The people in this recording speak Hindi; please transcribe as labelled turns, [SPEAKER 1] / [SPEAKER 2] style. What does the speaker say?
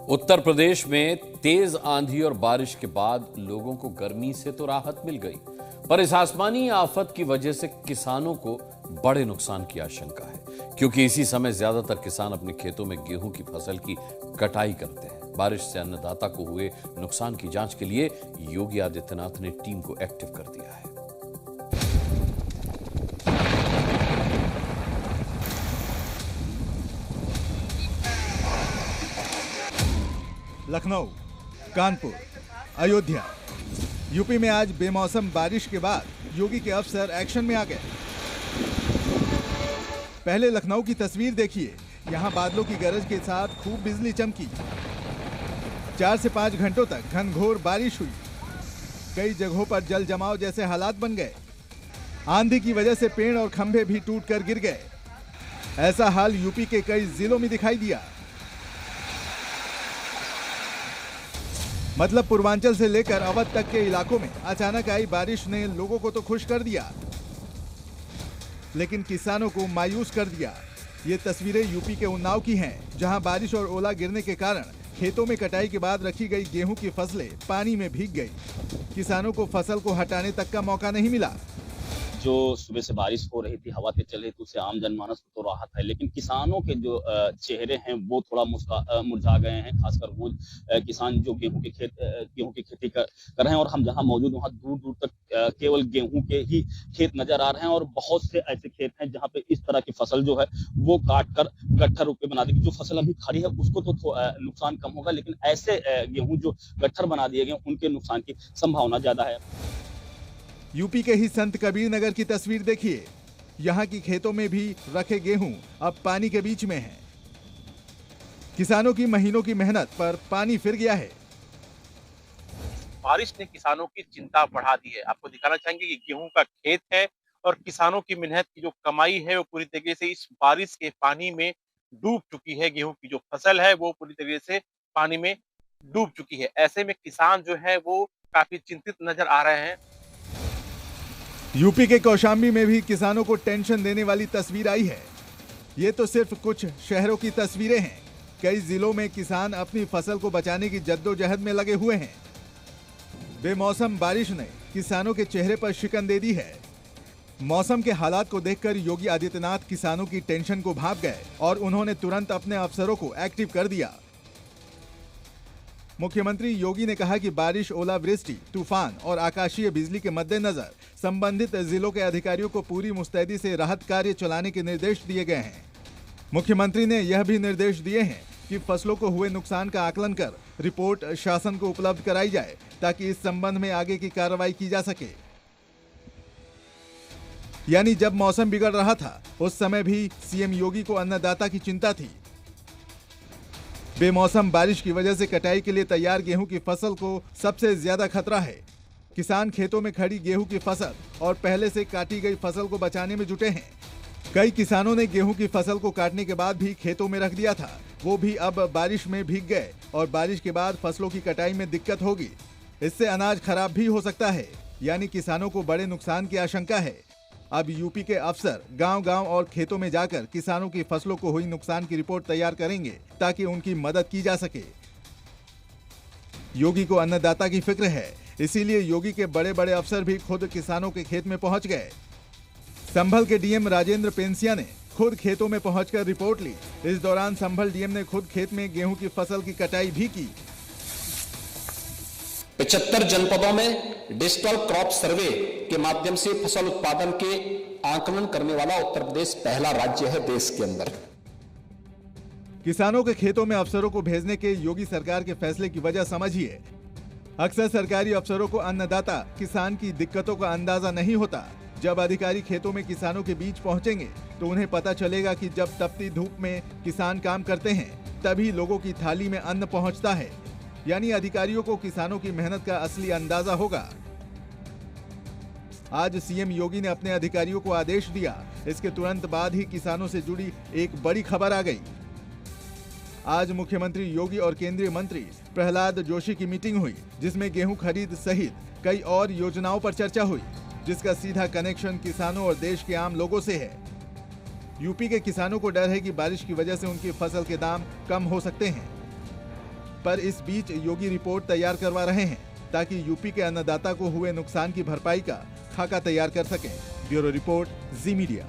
[SPEAKER 1] उत्तर प्रदेश में तेज आंधी और बारिश के बाद लोगों को गर्मी से तो राहत मिल गई, पर इस आसमानी आफत की वजह से किसानों को बड़े नुकसान की आशंका है, क्योंकि इसी समय ज्यादातर किसान अपने खेतों में गेहूं की फसल की कटाई करते हैं। बारिश से अन्नदाता को हुए नुकसान की जांच के लिए योगी आदित्यनाथ ने टीम को एक्टिव कर दिया है।
[SPEAKER 2] लखनऊ, कानपुर, अयोध्या, यूपी में आज बेमौसम बारिश के बाद योगी के अफसर एक्शन में आ गए। पहले लखनऊ की तस्वीर देखिए, यहां बादलों की गरज के साथ खूब बिजली चमकी। 4 से 5 घंटों तक घनघोर बारिश हुई। कई जगहों पर जल जमाव जैसे हालात बन गए। आंधी की वजह से पेड़ और खंभे भी टूटकर गिर गए। ऐसा हाल यूपी के कई जिलों में दिखाई दिया। मतलब पूर्वांचल से लेकर अवध तक के इलाकों में अचानक आई बारिश ने लोगों को तो खुश कर दिया, लेकिन किसानों को मायूस कर दिया। ये तस्वीरें यूपी के उन्नाव की हैं, जहां बारिश और ओला गिरने के कारण खेतों में कटाई के बाद रखी गई गेहूं की फसलें पानी में भीग गई। किसानों को फसल को हटाने तक का मौका नहीं मिला।
[SPEAKER 3] जो सुबह से बारिश हो रही थी, हवा तेज चल रही थी, उससे आम जनमानस को तो राहत है, लेकिन किसानों के जो चेहरे हैं वो थोड़ा मुरझा गए हैं। खासकर वो किसान जो गेहूं की खेती कर रहे हैं, और हम जहां मौजूद वहां दूर दूर तक केवल गेहूं के ही खेत नजर आ रहे हैं। और बहुत से ऐसे खेत हैं जहां पे इस तरह की फसल जो है वो काट कर गट्ठर रूप में बना दी। जो फसल अभी खड़ी है उसको तो नुकसान कम होगा, लेकिन ऐसे गेहूं जो गट्ठर बना दिए गए उनके नुकसान की संभावना ज्यादा है।
[SPEAKER 2] यूपी के ही संत कबीर नगर की तस्वीर देखिए, यहाँ की खेतों में भी रखे गेहूं अब पानी के बीच में हैं। किसानों की महीनों की मेहनत पर पानी फिर गया है।
[SPEAKER 4] बारिश ने किसानों की चिंता बढ़ा दी है। आपको दिखाना चाहेंगे कि गेहूं का खेत है और किसानों की मेहनत की जो कमाई है वो पूरी तरीके से इस बारिश के पानी में डूब चुकी है। गेहूं की जो फसल है वो पूरी तरीके से पानी में डूब चुकी है। ऐसे में किसान जो है वो काफी चिंतित नजर आ रहे हैं।
[SPEAKER 2] यूपी के कौशाम्बी में भी किसानों को टेंशन देने वाली तस्वीर आई है। ये तो सिर्फ कुछ शहरों की तस्वीरें हैं। कई जिलों में किसान अपनी फसल को बचाने की जद्दोजहद में लगे हुए हैं। बेमौसम बारिश ने किसानों के चेहरे पर शिकन दे दी है। मौसम के हालात को देखकर योगी आदित्यनाथ किसानों की टेंशन को भांप गए और उन्होंने तुरंत अपने अफसरों को एक्टिव कर दिया। मुख्यमंत्री योगी ने कहा कि बारिश, ओलावृष्टि, तूफान और आकाशीय बिजली के मद्देनजर संबंधित जिलों के अधिकारियों को पूरी मुस्तैदी से राहत कार्य चलाने के निर्देश दिए गए हैं। मुख्यमंत्री ने यह भी निर्देश दिए हैं कि फसलों को हुए नुकसान का आकलन कर रिपोर्ट शासन को उपलब्ध कराई जाए, ताकि इस संबंध में आगे की कार्रवाई की जा सके। यानी जब मौसम बिगड़ रहा था उस समय भी सीएम योगी को अन्नदाता की चिंता थी। बेमौसम बारिश की वजह से कटाई के लिए तैयार गेहूं की फसल को सबसे ज्यादा खतरा है। किसान खेतों में खड़ी गेहूं की फसल और पहले से काटी गई फसल को बचाने में जुटे हैं। कई किसानों ने गेहूं की फसल को काटने के बाद भी खेतों में रख दिया था, वो भी अब बारिश में भीग गए और बारिश के बाद फसलों की कटाई में दिक्कत होगी। इससे अनाज खराब भी हो सकता है, यानी किसानों को बड़े नुकसान की आशंका है। अब यूपी के अफसर गांव-गांव और खेतों में जाकर किसानों की फसलों को हुई नुकसान की रिपोर्ट तैयार करेंगे, ताकि उनकी मदद की जा सके। योगी को अन्नदाता की फिक्र है, इसीलिए योगी के बड़े बड़े अफसर भी खुद किसानों के खेत में पहुंच गए। संभल के डीएम राजेंद्र पेंसिया ने खुद खेतों में पहुंचकर रिपोर्ट ली। इस दौरान संभल डीएम ने खुद खेत में गेहूं की फसल की कटाई भी की।
[SPEAKER 5] 75 जनपदों में डिजिटल क्रॉप सर्वे के माध्यम से फसल उत्पादन के आकलन करने वाला उत्तर प्रदेश पहला राज्य है देश के अंदर।
[SPEAKER 2] किसानों के खेतों में अफसरों को भेजने के योगी सरकार के फैसले की वजह समझिए। अक्सर सरकारी अफसरों को अन्नदाता किसान की दिक्कतों का अंदाजा नहीं होता। जब अधिकारी खेतों में किसानों के बीच पहुंचेंगे तो उन्हें पता चलेगा कि जब तपती धूप में किसान काम करते हैं, तभी लोगों की थाली में अन्न पहुंचता है। यानी अधिकारियों को किसानों की मेहनत का असली अंदाजा होगा। आज सीएम योगी ने अपने अधिकारियों को आदेश दिया। इसके तुरंत बाद ही किसानों से जुड़ी एक बड़ी खबर आ गई। आज मुख्यमंत्री योगी और केंद्रीय मंत्री प्रहलाद जोशी की मीटिंग हुई, जिसमें गेहूं खरीद सहित कई और योजनाओं पर चर्चा हुई, जिसका सीधा कनेक्शन किसानों और देश के आम लोगों से है। यूपी के किसानों को डर है कि बारिश की वजह से उनकी फसल के दाम कम हो सकते हैं। पर इस बीच योगी रिपोर्ट तैयार करवा रहे हैं ताकि यूपी के अन्नदाता को हुए नुकसान की भरपाई का खाका तैयार कर सकें। ब्यूरो रिपोर्ट, जी मीडिया।